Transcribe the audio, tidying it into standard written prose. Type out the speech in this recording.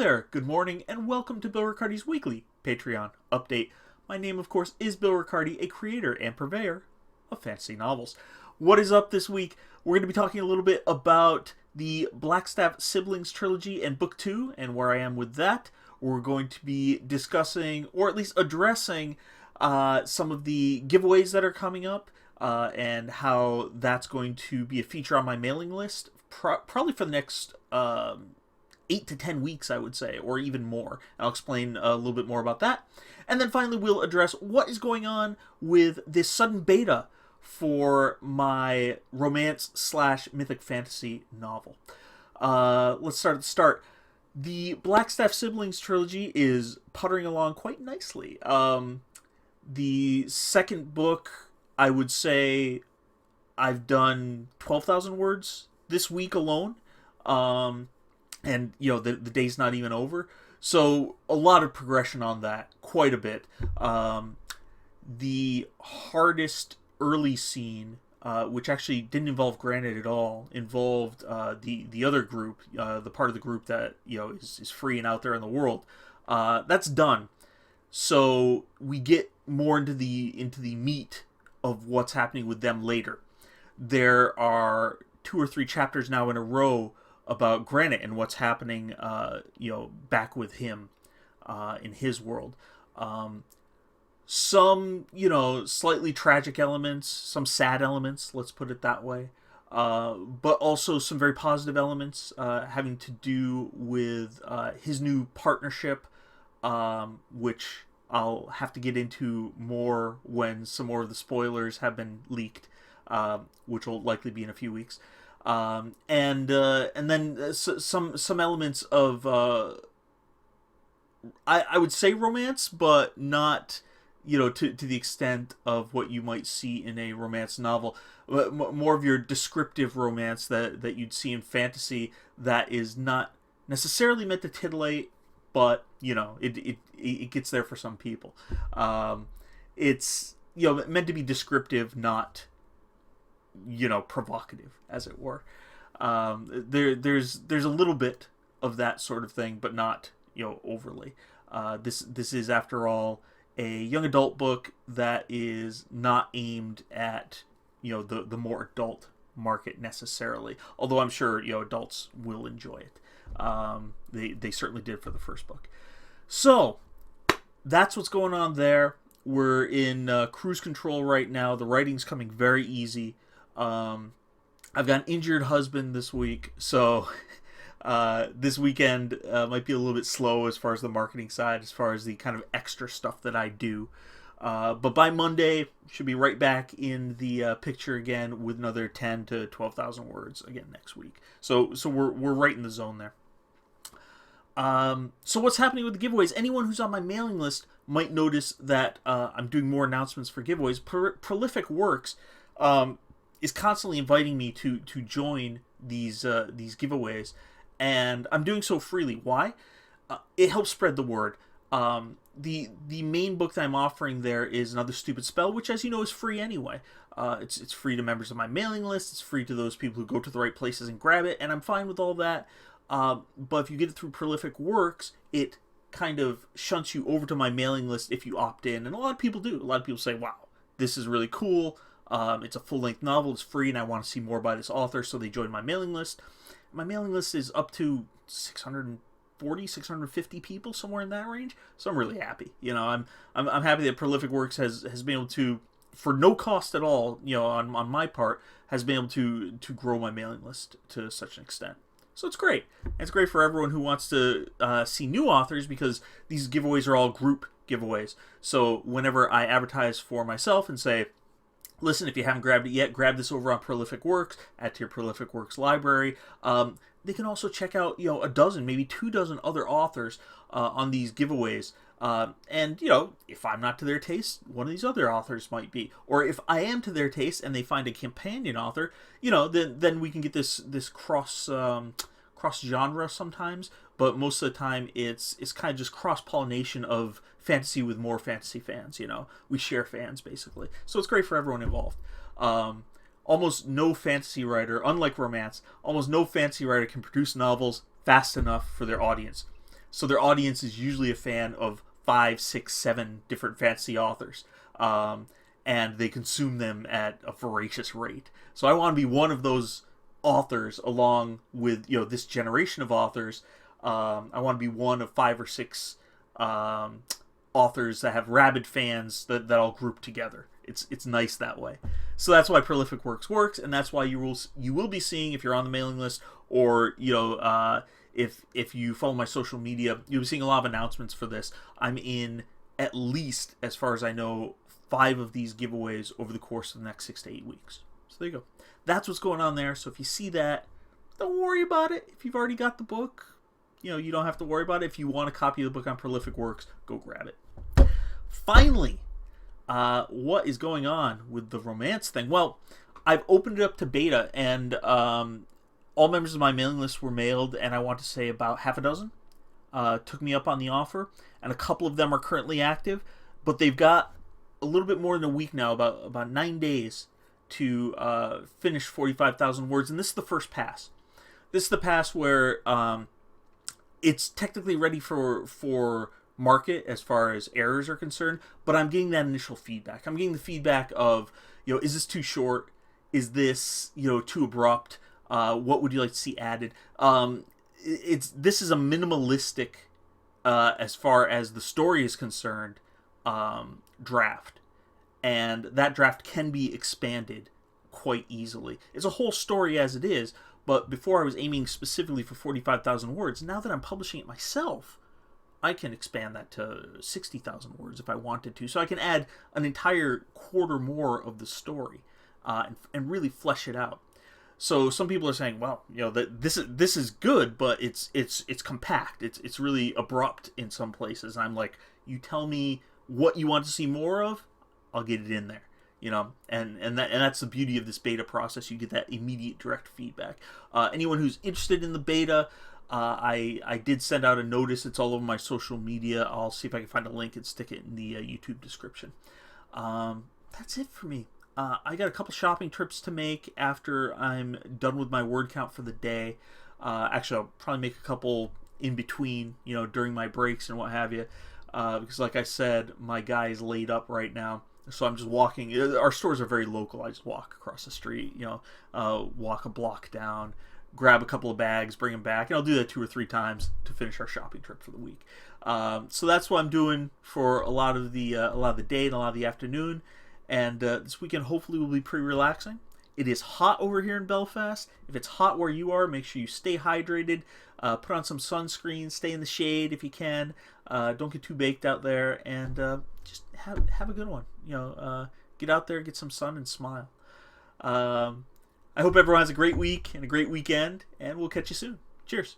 there, good morning, and welcome to Bill Ricardi's weekly Patreon update. My name, of course, is Bill Ricardi, a creator and purveyor of fantasy novels. What is up this week? We're going to be talking a little bit about the Blackstaff Siblings trilogy and book 2, and where I am with that. We're going to be discussing, or at least addressing, some of the giveaways that are coming up, and how that's going to be a feature on my mailing list, probably for the next 8 to 10 weeks, I would say, or even more. I'll explain a little bit more about that. And then finally, we'll address what is going on with this sudden beta for my romance/mythic fantasy novel. Let's start at the start. The Blackstaff Siblings trilogy is puttering along quite nicely. The second book, I would say I've done 12,000 words this week alone. And, you know, the day's not even over. So, a lot of progression on that. Quite a bit. The hardest early scene, which actually didn't involve Granite at all, involved the other group, the part of the group that, you know, is free and out there in the world. That's done. So, we get more into the meat of what's happening with them later. There are 2 or 3 chapters now in a row about Granite and what's happening, back with him in his world. Some, slightly tragic elements, some sad elements, let's put it that way. But also some very positive elements having to do with his new partnership, which I'll have to get into more when some more of the spoilers have been leaked, which will likely be in a few weeks. And then some elements of I would say romance, but not to the extent of what you might see in a romance novel. More of your descriptive romance that you'd see in fantasy that is not necessarily meant to titillate, but it gets there for some people. It's meant to be descriptive, not provocative, as it were. There's a little bit of that sort of thing, but not overly. This is, after all, a young adult book that is not aimed at the more adult market necessarily. Although I'm sure adults will enjoy it. They certainly did for the first book. So that's what's going on there. We're in cruise control right now. The writing's coming very easy. I've got an injured husband this week, so this weekend might be a little bit slow as far as the marketing side, as far as the kind of extra stuff that I do. But by Monday, should be right back in the picture again with another 10 to 12,000 words again next week. So we're right in the zone there. So what's happening with the giveaways? Anyone who's on my mailing list might notice that I'm doing more announcements for giveaways. Prolific Works is constantly inviting me to join these giveaways, and I'm doing so freely. Why? It helps spread the word. The main book that I'm offering there is Another Stupid Spell, which, as you know, is free anyway. It's free to members of my mailing list. It's free to those people who go to the right places and grab it, and I'm fine with all that. But if you get it through Prolific Works, it kind of shunts you over to my mailing list if you opt in, and a lot of people do. A lot of people say, "Wow, this is really cool. It's a full-length novel, it's free, and I want to see more by this author," so they join my mailing list. My mailing list is up to 640, 650 people, somewhere in that range, so I'm really happy. I'm happy that Prolific Works has been able to, for no cost at all, on my part, has been able to grow my mailing list to such an extent. So it's great. It's great for everyone who wants to see new authors, because these giveaways are all group giveaways. So whenever I advertise for myself and say, listen, if you haven't grabbed it yet, grab this over on Prolific Works, add to your Prolific Works library. They can also check out, a dozen, maybe 2 dozen other authors on these giveaways. And, if I'm not to their taste, one of these other authors might be. Or if I am to their taste and they find a companion author, then we can get this cross-genre sometimes. But most of the time, it's kind of just cross-pollination of fantasy with more fantasy fans. We share fans, basically. So it's great for everyone involved. Almost no fantasy writer, unlike romance, almost no fantasy writer can produce novels fast enough for their audience. So their audience is usually a fan of 5, 6, 7 different fantasy authors. And they consume them at a voracious rate. So I want to be one of those authors along with, this generation of authors. I want to be one of 5 or 6 authors that have rabid fans that all group together. It's nice that way. So that's why Prolific works, and that's why you will be seeing, if you're on the mailing list, or if you follow my social media, you'll be seeing a lot of announcements for this. I'm in, at least as far as I know, 5 of these giveaways over the course of the next 6 to 8 weeks. So there you go. That's what's going on there. So if you see that, don't worry about it. If you've already got the book, you don't have to worry about it. If you want a copy of the book on Prolific Works, go grab it. Finally, what is going on with the romance thing? Well, I've opened it up to beta, and all members of my mailing list were mailed, and I want to say about half a dozen took me up on the offer, and a couple of them are currently active, but they've got a little bit more than a week now, about 9 days to finish 45,000 words, and this is the first pass. This is the pass where it's technically ready for market as far as errors are concerned, but I'm getting that initial feedback. I'm getting the feedback of, is this too short? Is this, too abrupt? What would you like to see added? This is a minimalistic, as far as the story is concerned, draft, and that draft can be expanded quite easily. It's a whole story as it is, but before I was aiming specifically for 45,000 words. Now that I'm publishing it myself, I can expand that to 60,000 words if I wanted to. So I can add an entire quarter more of the story and really flesh it out. So some people are saying, well, that this is good, but it's compact. It's really abrupt in some places. And I'm like, you tell me what you want to see more of, I'll get it in there. And that's the beauty of this beta process. You get that immediate direct feedback. Anyone who's interested in the beta, I did send out a notice. It's all over my social media. I'll see if I can find a link and stick it in the YouTube description. That's it for me. I got a couple shopping trips to make after I'm done with my word count for the day. Actually, I'll probably make a couple in between, during my breaks and what have you. Because like I said, my guy is laid up right now. So I'm just walking. Our stores are very local. I just walk across the street, walk a block down, grab a couple of bags, bring them back. And I'll do that 2 or 3 times to finish our shopping trip for the week. So that's what I'm doing for a lot of the day and a lot of the afternoon. And this weekend hopefully will be pretty relaxing. It is hot over here in Belfast. If it's hot where you are, make sure you stay hydrated. Put on some sunscreen. Stay in the shade if you can. Don't get too baked out there. And just have a good one. Get out there, get some sun, and smile. I hope everyone has a great week and a great weekend. And we'll catch you soon. Cheers.